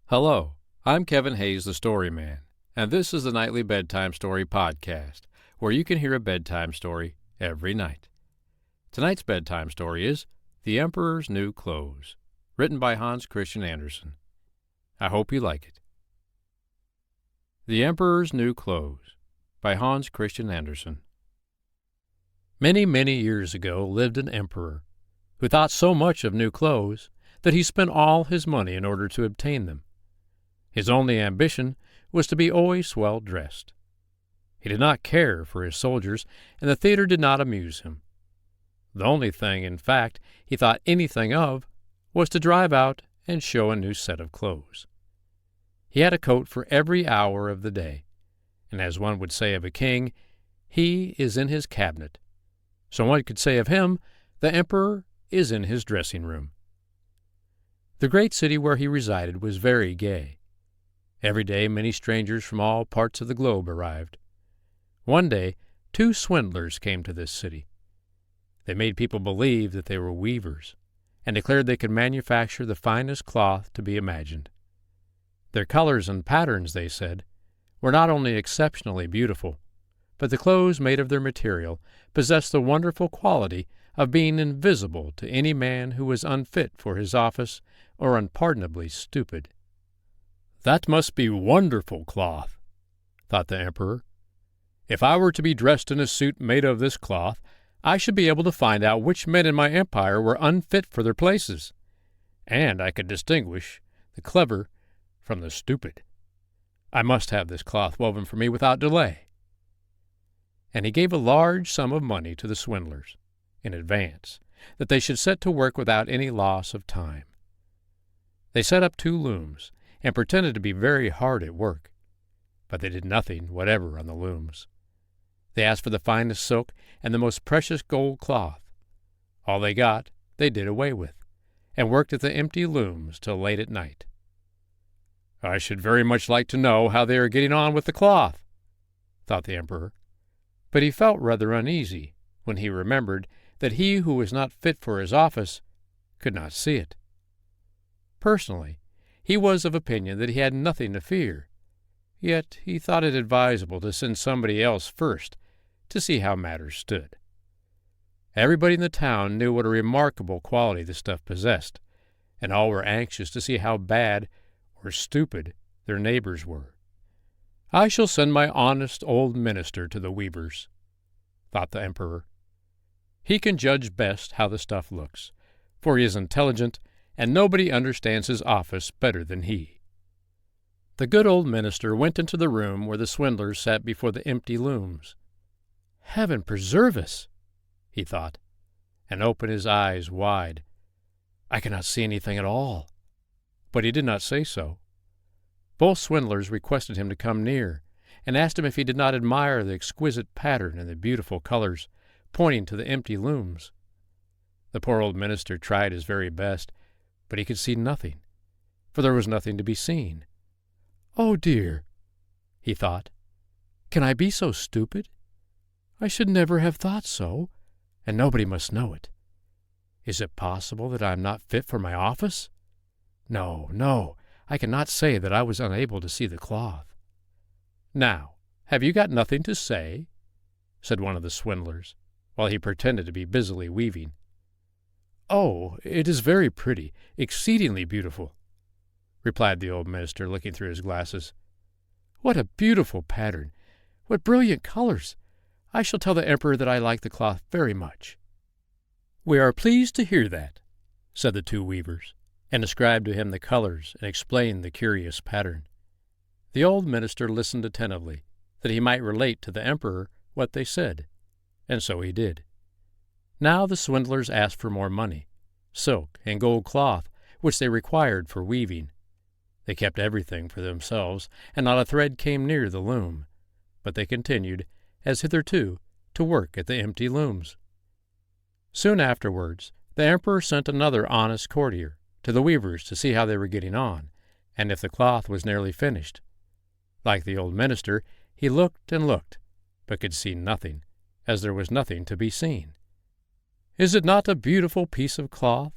Hello, I'm Kevin Hayes, the Story Man, and this is the Nightly Bedtime Story Podcast, where you can hear a bedtime story every night. Tonight's bedtime story is The Emperor's New Clothes, written by Hans Christian Andersen. I hope you like it. The Emperor's New Clothes by Hans Christian Andersen. Many, many years ago lived an emperor who thought so much of new clothes that he spent all his money in order to obtain them. His only ambition was to be always well dressed. He did not care for his soldiers, and the theater did not amuse him. The only thing, in fact, he thought anything of was to drive out and show a new set of clothes. He had a coat for every hour of the day, and as one would say of a king, he is in his cabinet. So one could say of him, the emperor is in his dressing room. The great city where he resided was very gay. Every day many strangers from all parts of the globe arrived. One day 2 swindlers came to this city. They made people believe that they were weavers, and declared they could manufacture the finest cloth to be imagined. Their colors and patterns, they said, were not only exceptionally beautiful, but the clothes made of their material possessed the wonderful quality of being invisible to any man who was unfit for his office or unpardonably stupid. "That must be wonderful cloth," thought the emperor. "If I were to be dressed in a suit made of this cloth, I should be able to find out which men in my empire were unfit for their places, and I could distinguish the clever from the stupid. I must have this cloth woven for me without delay." And he gave a large sum of money to the swindlers, in advance, that they should set to work without any loss of time. They set up 2 looms, and pretended to be very hard at work, but they did nothing whatever on the looms. They asked for the finest silk and the most precious gold cloth. All they got they did away with, and worked at the empty looms till late at night. "I should very much like to know how they are getting on with the cloth," thought the emperor, but he felt rather uneasy when he remembered that he who was not fit for his office could not see it. Personally, he was of opinion that he had nothing to fear, yet he thought it advisable to send somebody else first to see how matters stood. Everybody in the town knew what a remarkable quality the stuff possessed, and all were anxious to see how bad or stupid their neighbors were. "I shall send my honest old minister to the weavers," thought the emperor. "He can judge best how the stuff looks, for he is intelligent, and nobody understands his office better than he." The good old minister went into the room where the swindlers sat before the empty looms. "Heaven preserve us," he thought, and opened his eyes wide. "I cannot see anything at all." But he did not say so. Both swindlers requested him to come near, and asked him if he did not admire the exquisite pattern and the beautiful colors, pointing to the empty looms. The poor old minister tried his very best, but he could see nothing, for there was nothing to be seen. "Oh dear," he thought, "can I be so stupid? I should never have thought so, and nobody must know it. Is it possible that I am not fit for my office? No, no, I cannot say that I was unable to see the cloth." "Now, have you got nothing to say?" said one of the swindlers, while he pretended to be busily weaving. "Oh, it is very pretty, exceedingly beautiful," replied the old minister, looking through his glasses. "What a beautiful pattern! What brilliant colors! I shall tell the emperor that I like the cloth very much." "We are pleased to hear that," said the 2 weavers, and described to him the colors and explained the curious pattern. The old minister listened attentively, that he might relate to the emperor what they said, and so he did. Now the swindlers asked for more money, silk and gold cloth, which they required for weaving. They kept everything for themselves, and not a thread came near the loom, but they continued, as hitherto, to work at the empty looms. Soon afterwards the emperor sent another honest courtier to the weavers to see how they were getting on, and if the cloth was nearly finished. Like the old minister, he looked and looked, but could see nothing, as there was nothing to be seen. "Is it not a beautiful piece of cloth?"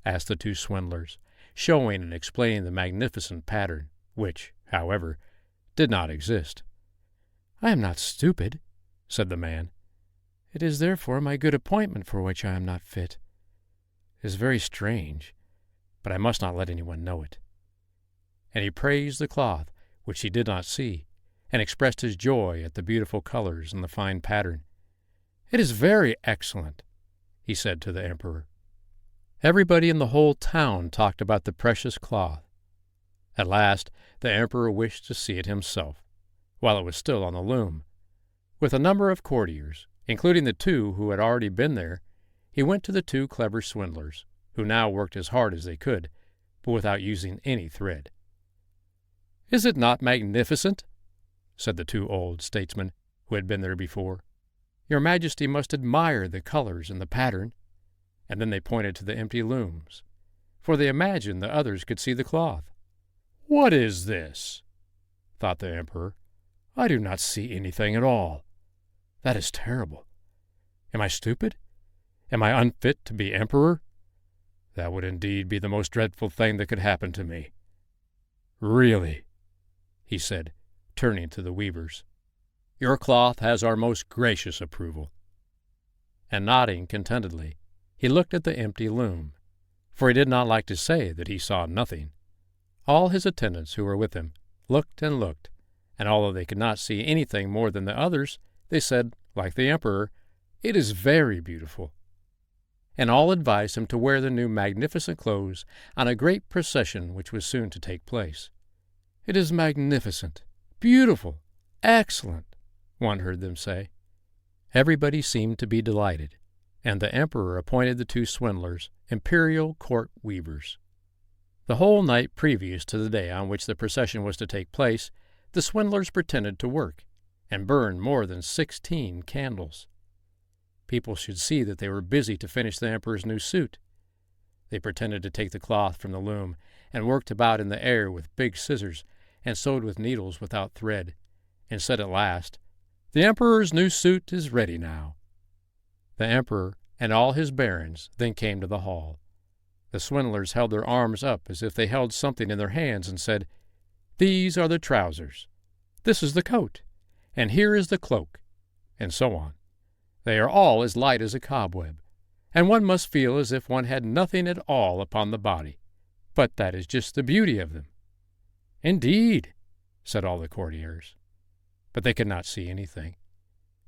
asked the 2 swindlers, showing and explaining the magnificent pattern, which, however, did not exist. "I am not stupid," said the man. "It is therefore my good appointment for which I am not fit. It is very strange, but I must not let anyone know it." And he praised the cloth, which he did not see, and expressed his joy at the beautiful colors and the fine pattern. "It is very excellent," he said to the emperor. Everybody in the whole town talked about the precious cloth. At last the emperor wished to see it himself, while it was still on the loom. With a number of courtiers, including the two who had already been there, he went to the two clever swindlers, who now worked as hard as they could, but without using any thread. "Is it not magnificent?" said the two old statesmen who had been there before. "Your Majesty must admire the colors and the pattern." And then they pointed to the empty looms, for they imagined the others could see the cloth. "What is this?" thought the emperor. "I do not see anything at all. That is terrible. Am I stupid? Am I unfit to be emperor? That would indeed be the most dreadful thing that could happen to me. Really," he said, turning to the weavers, "your cloth has our most gracious approval." And nodding contentedly, he looked at the empty loom, for he did not like to say that he saw nothing. All his attendants who were with him looked and looked, and although they could not see anything more than the others, they said, like the emperor, "It is very beautiful." And all advised him to wear the new magnificent clothes on a great procession which was soon to take place. "It is magnificent, beautiful, excellent," one heard them say. Everybody seemed to be delighted, and the emperor appointed the two swindlers imperial court weavers. The whole night previous to the day on which the procession was to take place, the swindlers pretended to work, and burned more than 16 candles. People should see that they were busy to finish the emperor's new suit. They pretended to take the cloth from the loom, and worked about in the air with big scissors, and sewed with needles without thread, and said at last, "The emperor's new suit is ready now." The emperor and all his barons then came to the hall. The swindlers held their arms up as if they held something in their hands and said, "These are the trousers, this is the coat, and here is the cloak," and so on. They are all as light as a cobweb, and one must feel as if one had nothing at all upon the body. But that is just the beauty of them. "Indeed," said all the courtiers. But they could not see anything,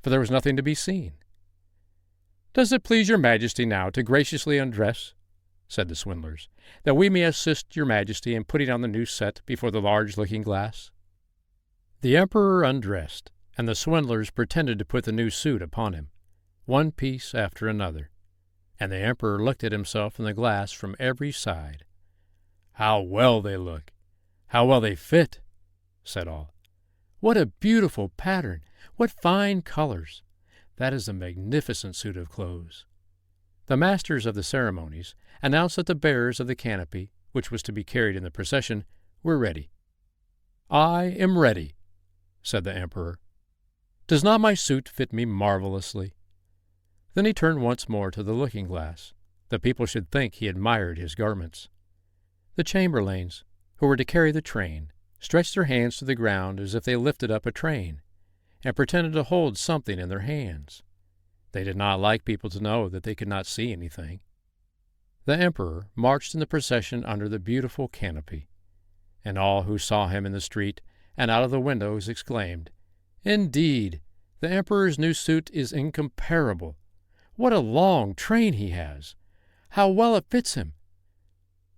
for there was nothing to be seen. "Does it please your Majesty now to graciously undress," said the swindlers, "that we may assist your Majesty in putting on the new set before the large looking-glass?" The emperor undressed, and the swindlers pretended to put the new suit upon him, one piece after another, and the emperor looked at himself in the glass from every side. "How well they look! How well they fit!" said all. "What a beautiful pattern! What fine colors! That is a magnificent suit of clothes." The masters of the ceremonies announced that the bearers of the canopy, which was to be carried in the procession, were ready. "I am ready," said the emperor. "Does not my suit fit me marvelously?" Then he turned once more to the looking-glass, that people should think he admired his garments. The chamberlains, who were to carry the train, stretched their hands to the ground as if they lifted up a train, and pretended to hold something in their hands. They did not like people to know that they could not see anything. The emperor marched in the procession under the beautiful canopy, and all who saw him in the street and out of the windows exclaimed, "Indeed, the emperor's new suit is incomparable. What a long train he has! How well it fits him!"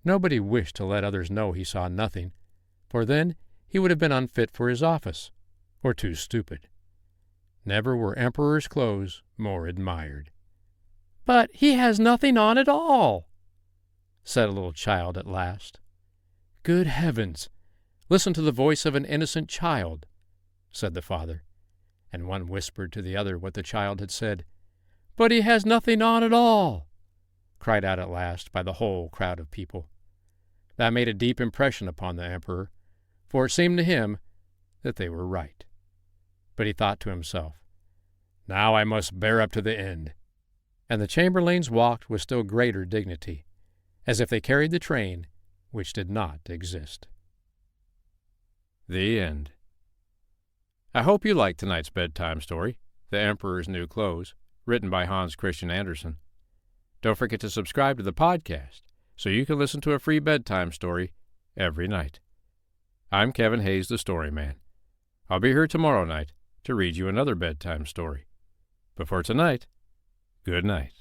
Nobody wished to let others know he saw nothing, for then he would have been unfit for his office, or too stupid. Never were emperor's clothes more admired. "But he has nothing on at all," said a little child at last. "Good heavens! Listen to the voice of an innocent child," said the father, and one whispered to the other what the child had said. "But he has nothing on at all," cried out at last by the whole crowd of people. That made a deep impression upon the emperor, for it seemed to him that they were right. But he thought to himself, "Now I must bear up to the end." And the chamberlains walked with still greater dignity, as if they carried the train, which did not exist. The end. I hope you liked tonight's bedtime story, The Emperor's New Clothes, written by Hans Christian Andersen. Don't forget to subscribe to the podcast so you can listen to a free bedtime story every night. I'm Kevin Hayes, the Story Man. I'll be here tomorrow night to read you another bedtime story. But for tonight, good night.